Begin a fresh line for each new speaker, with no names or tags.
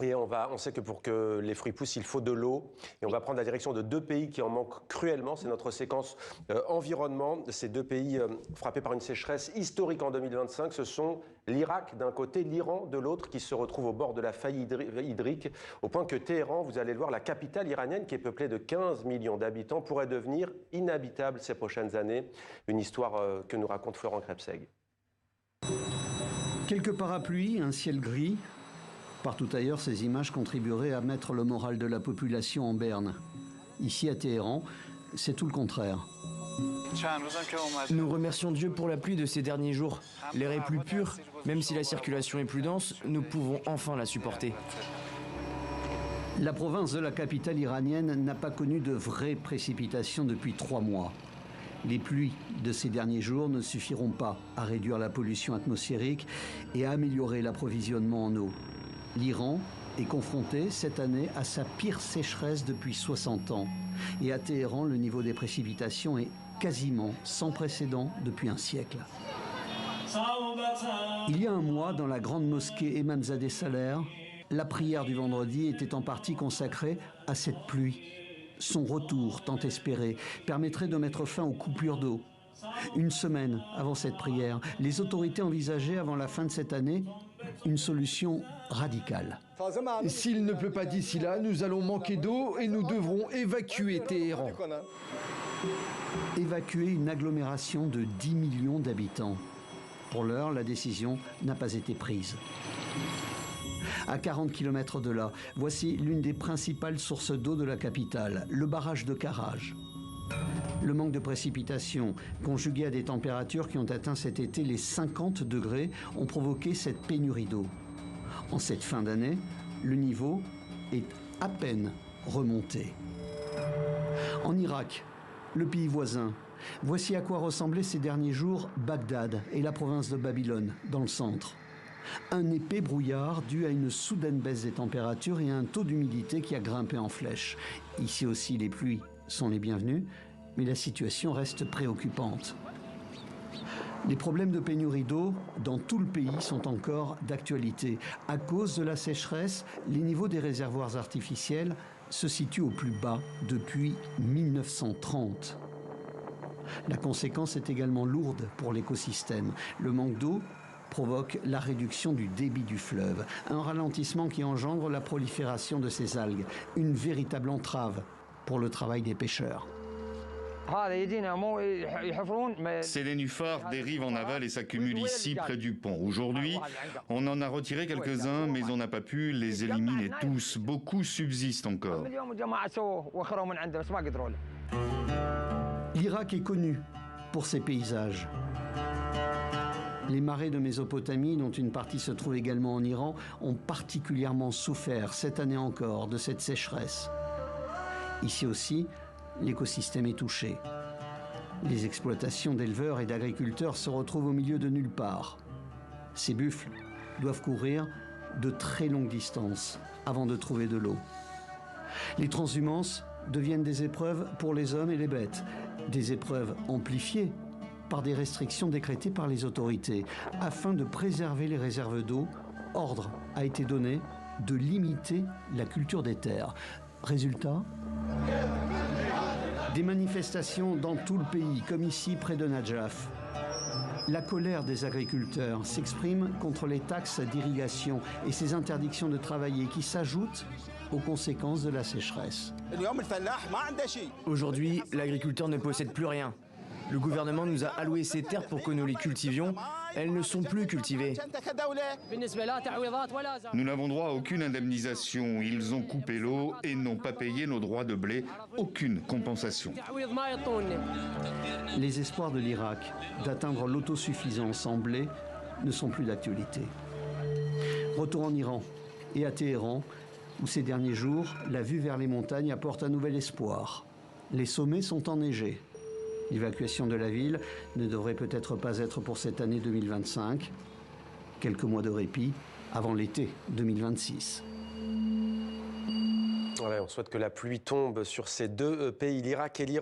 Et on sait que pour que les fruits poussent, il faut de l'eau. Et on va prendre la direction de deux pays qui en manquent cruellement. C'est notre séquence environnement. Ces deux pays frappés par une sécheresse historique en 2025, ce sont l'Irak d'un côté, l'Iran de l'autre, qui se retrouvent au bord de la faillite hydrique, au point que Téhéran, vous allez le voir, la capitale iranienne, qui est peuplée de 15 millions d'habitants, pourrait devenir inhabitable ces prochaines années. Une histoire que nous raconte Florent Krebseg.
Quelques parapluies, un ciel gris. Partout ailleurs, ces images contribueraient à mettre le moral de la population en berne. Ici, à Téhéran, c'est tout le contraire.
Nous remercions Dieu pour la pluie de ces derniers jours. L'air est plus pur, même si la circulation est plus dense, nous pouvons enfin la supporter.
La province de la capitale iranienne n'a pas connu de vraies précipitations depuis 3 mois. Les pluies de ces derniers jours ne suffiront pas à réduire la pollution atmosphérique et à améliorer l'approvisionnement en eau. L'Iran est confronté cette année à sa pire sécheresse depuis 60 ans. Et à Téhéran, le niveau des précipitations est quasiment sans précédent depuis un siècle. Il y a un mois, dans la grande mosquée Imamzadeh Saleh, la prière du vendredi était en partie consacrée à cette pluie. Son retour, tant espéré, permettrait de mettre fin aux coupures d'eau. Une semaine avant cette prière, les autorités envisageaient avant la fin de cette année une solution radicale.
S'il ne pleut pas d'ici là, nous allons manquer d'eau et nous devrons évacuer Téhéran.
Évacuer une agglomération de 10 millions d'habitants. Pour l'heure, la décision n'a pas été prise. À 40 km de là, voici l'une des principales sources d'eau de la capitale, le barrage de Karaj. Le manque de précipitations, conjugué à des températures qui ont atteint cet été les 50 degrés, ont provoqué cette pénurie d'eau. En cette fin d'année, le niveau est à peine remonté. En Irak, le pays voisin, voici à quoi ressemblait ces derniers jours Bagdad et la province de Babylone, dans le centre. Un épais brouillard dû à une soudaine baisse des températures et à un taux d'humidité qui a grimpé en flèche. Ici aussi, les pluies sont les bienvenues, mais la situation reste préoccupante. Les problèmes de pénurie d'eau dans tout le pays sont encore d'actualité. À cause de la sécheresse, les niveaux des réservoirs artificiels se situent au plus bas depuis 1930. La conséquence est également lourde pour l'écosystème. Le manque d'eau provoque la réduction du débit du fleuve, un ralentissement qui engendre la prolifération de ces algues, une véritable entrave pour le travail des pêcheurs.
Ces nénuphars dérivent en aval et s'accumulent ici près du pont. Aujourd'hui, on en a retiré quelques-uns, mais on n'a pas pu les éliminer tous. Beaucoup subsistent encore.
L'Irak est connu pour ses paysages. Les marais de Mésopotamie, dont une partie se trouve également en Iran, ont particulièrement souffert, cette année encore, de cette sécheresse. Ici aussi, l'écosystème est touché. Les exploitations d'éleveurs et d'agriculteurs se retrouvent au milieu de nulle part. Ces buffles doivent courir de très longues distances avant de trouver de l'eau. Les transhumances deviennent des épreuves pour les hommes et les bêtes, des épreuves amplifiées par des restrictions décrétées par les autorités. Afin de préserver les réserves d'eau, ordre a été donné de limiter la culture des terres. Résultat ? Des manifestations dans tout le pays, comme ici près de Najaf. La colère des agriculteurs s'exprime contre les taxes d'irrigation et ces interdictions de travailler qui s'ajoutent aux conséquences de la sécheresse.
Aujourd'hui, l'agriculteur ne possède plus rien. Le gouvernement nous a alloué ces terres pour que nous les cultivions. Elles ne sont plus cultivées.
Nous n'avons droit à aucune indemnisation. Ils ont coupé l'eau et n'ont pas payé nos droits de blé. Aucune compensation.
Les espoirs de l'Irak d'atteindre l'autosuffisance en blé ne sont plus d'actualité. Retour en Iran et à Téhéran, où ces derniers jours, la vue vers les montagnes apporte un nouvel espoir. Les sommets sont enneigés. L'évacuation de la ville ne devrait peut-être pas être pour cette année 2025. Quelques mois de répit avant l'été 2026.
Voilà, on souhaite que la pluie tombe sur ces deux pays, l'Irak et l'Iran.